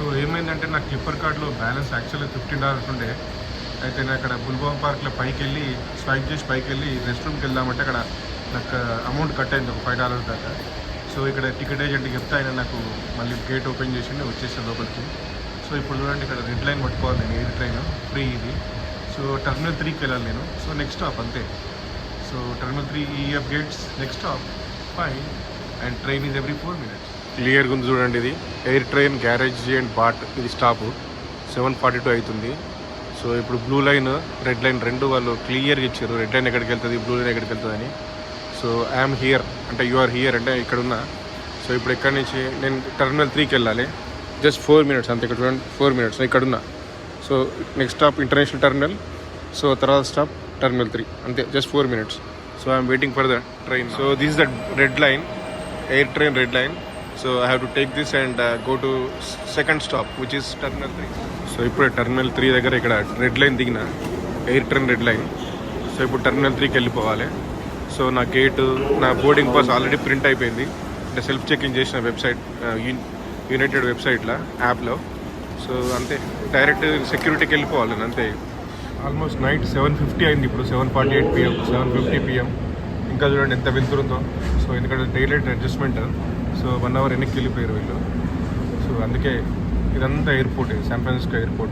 So ఏమైందంటే నా clipper కార్డ్లో బ్యాలెన్స్ యాక్చువల్లీ $15 ఉండే. అయితే నేను అక్కడ బుల్బామ్ పార్క్లో పైకి వెళ్ళి స్వైప్ చేసి పైకి వెళ్ళి రెస్ట్ రూమ్కి వెళ్దామంటే అక్కడ నాకు అమౌంట్ కట్ అయింది ఒక $5 దాకా. సో ఇక్కడ టికెట్ ఏజెంట్కి చెప్తే ఆయన నాకు మళ్ళీ గేట్ ఓపెన్ చేసి వచ్చేసాను లోపలికి. సో ఇప్పుడు చూడండి ఇక్కడ రెడ్ లైన్ పట్టుకోవాలి నేను, ఎయిర్ ట్రైన్ ఫ్రీ ఇది. సో టర్మినల్ 3కి వెళ్ళాలి నేను. సో నెక్స్ట్ స్టాప్ అంతే. So terminal 3 EF gates, next stop fine. And train is every 4 minutes. క్లియర్గా ఉంది చూడండి. ఇది air train garage and bot. ఇది స్టాప్ 7:42 అవుతుంది. సో ఇప్పుడు బ్లూ లైన్ రెడ్ లైన్ రెండు వాళ్ళు క్లియర్గా ఇచ్చారు. రెడ్ లైన్ ఎక్కడికి వెళ్తుంది, బ్లూ లైన్ ఎక్కడికి వెళ్తుంది అని. సో ఐఎమ్ హియర్ అంటే యు ఆర్ హియర్ అంటే ఇక్కడ ఉన్నా. సో ఇప్పుడు ఎక్కడి నుంచి నేను టర్మినల్ 3కి వెళ్ళాలి. జస్ట్ 4 minutes అంతే. ఇక్కడ చూడండి 4 minutes ఇక్కడ ఉన్నా. So next stop international terminal. So తర్వాత స్టాప్ టర్మినల్ 3 అంతే, just 4 minutes. So I'm waiting for the train. So this is the red line, air train red line. So I have to take this and go to second stop which is terminal 3. So ఇప్పుడు terminal 3 దగ్గర ఇక్కడ red line దిగిన, air train red line. So ఇప్పుడు terminal 3కి వెళ్ళిపోవాలి. So నా gate, నా boarding pass already print అయిపోయింది. అంటే సెల్ఫ్ చెక్-ఇన్ చేసిన వెబ్సైట్, యునైటెడ్ వెబ్సైట్లో యాప్లో. సో అంతే, డైరెక్ట్ సెక్యూరిటీకి వెళ్ళిపోవాలి నేను అంతే. ఆల్మోస్ట్ నైట్ 7:50 అయింది. ఇప్పుడు 7:48 PM, 7:50 PM. ఇంకా చూడండి ఎంత వెళ్తుందో. సో ఎందుకంటే డైలైట్ అడ్జస్ట్మెంట్. సో 1 hour వెనక్కి వెళ్ళిపోయారు వీళ్ళు. సో అందుకే ఇదంతా ఎయిర్పోర్ట్, శాన్ ఫ్రాన్సిస్కో ఎయిర్పోర్ట్.